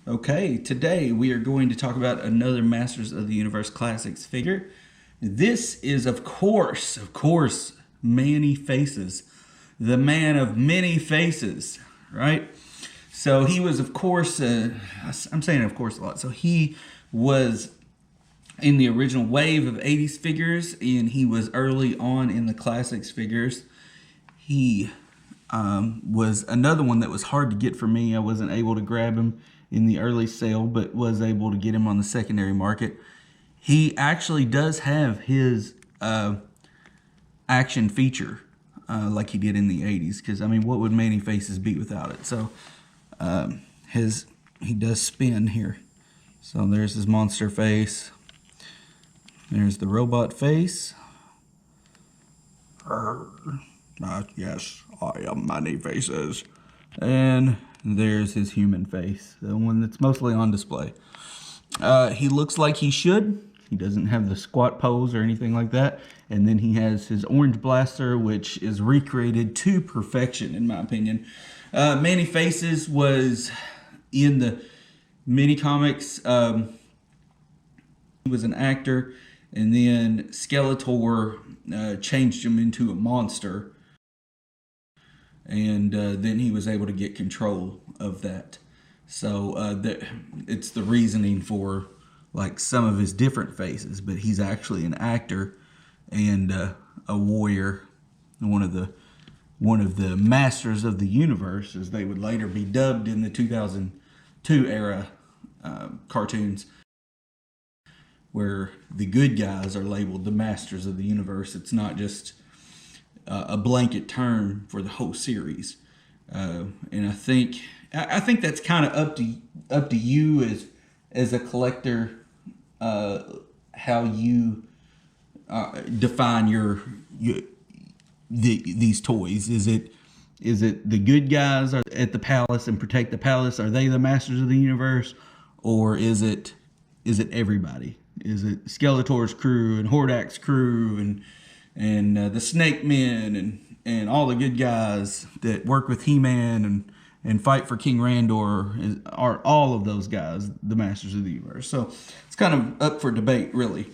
Okay, today we are going to talk about another Masters of the Universe Classics figure. This is, of course, Manny Faces, the man of many faces, right? So he was, of course, I'm saying of course a lot. So he was in the original wave of 80s figures, and he was early on in the Classics figures. He was another one that was hard to get for me. I wasn't able to grab him in the early sale, but was able to get him on the secondary market. He actually does have his action feature like he did in the 80s, because I mean, what would Manny Faces be without it? So he does spin here. So there's his monster face. There's the robot face. Yes, I am Manny Faces. And there's his human face, the one that's mostly on display. He looks like he should. He doesn't have the squat pose or anything like that. And then he has his orange blaster, which is recreated to perfection, in my opinion. Manny Faces was in the mini comics. He was an actor, and then Skeletor changed him into a monster. And then he was able to get control of that. So it's the reasoning for like some of his different faces, but he's actually an actor and a warrior, one of the masters of the universe, as they would later be dubbed in the 2002 era cartoons, where the good guys are labeled the masters of the universe. It's not just a blanket term for the whole series, and I think that's kind of up to you as a collector, how you define these toys. Is it the good guys are at the palace and protect the palace? Are they the masters of the universe, or is it everybody? Is it Skeletor's crew and Hordak's crew and the Snake Men and all the good guys that work with He-Man and fight for King Randor? Are all of those guys the masters of the universe? So it's kind of up for debate, really.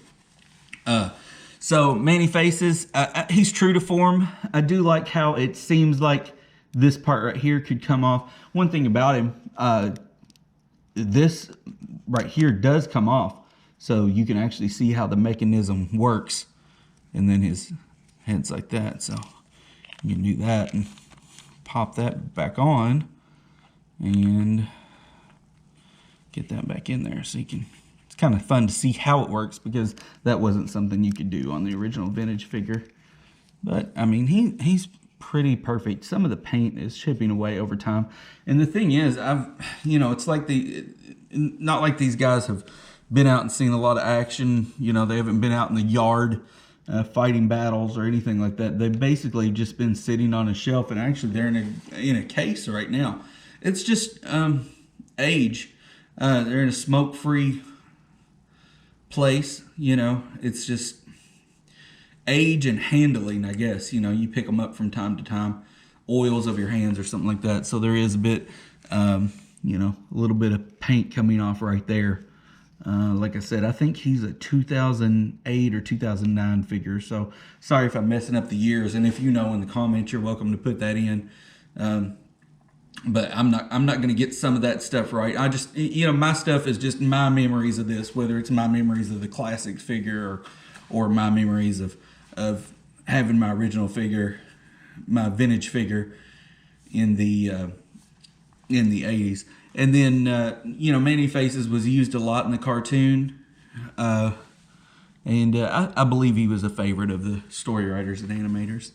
So Manny Faces, he's true to form. I do like how it seems like this part right here could come off. One thing about him, this right here does come off, so you can actually see how the mechanism works. And then his head's like that, so you can do that and pop that back on and get that back in there. So you can, it's kind of fun to see how it works, because that wasn't something you could do on the original vintage figure. But I mean, he's pretty perfect. Some of the paint is chipping away over time, and the thing is, it's like not like these guys have been out and seen a lot of action. They haven't been out in the yard fighting battles or anything like that. They've basically just been sitting on a shelf, and actually they're in a case right now. It's just age. They're in a smoke-free place. It's just age and handling, I guess. You pick them up from time to time, oils of your hands or something like that. So there is a bit, a little bit of paint coming off right there. Like I said, I think he's a 2008 or 2009 figure. So sorry if I'm messing up the years. And if you know in the comments, you're welcome to put that in. But I'm not going to get some of that stuff right. I just, my stuff is just my memories of this, whether it's my memories of the Classics figure or my memories of having my original figure, my vintage figure in the 80s. And then, Manny Faces was used a lot in the cartoon. And I believe he was a favorite of the story writers and animators.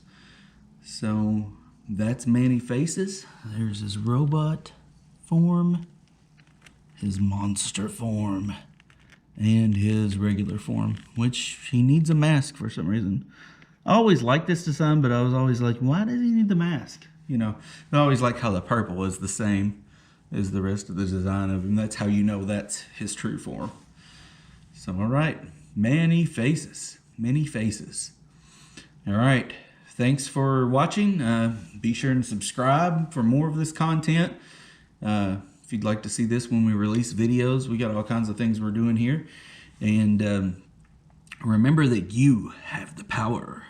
So that's Manny Faces. There's his robot form, his monster form, and his regular form, which he needs a mask for some reason. I always liked this design, but I was always like, why does he need the mask? I always like how the purple is the same as the rest of the design of him. That's how you know that's his true form. So, all right, Manny Faces. All right, thanks for watching. Be sure to subscribe for more of this content. if you'd like to see this when we release videos. We got all kinds of things we're doing here. And remember that you have the power.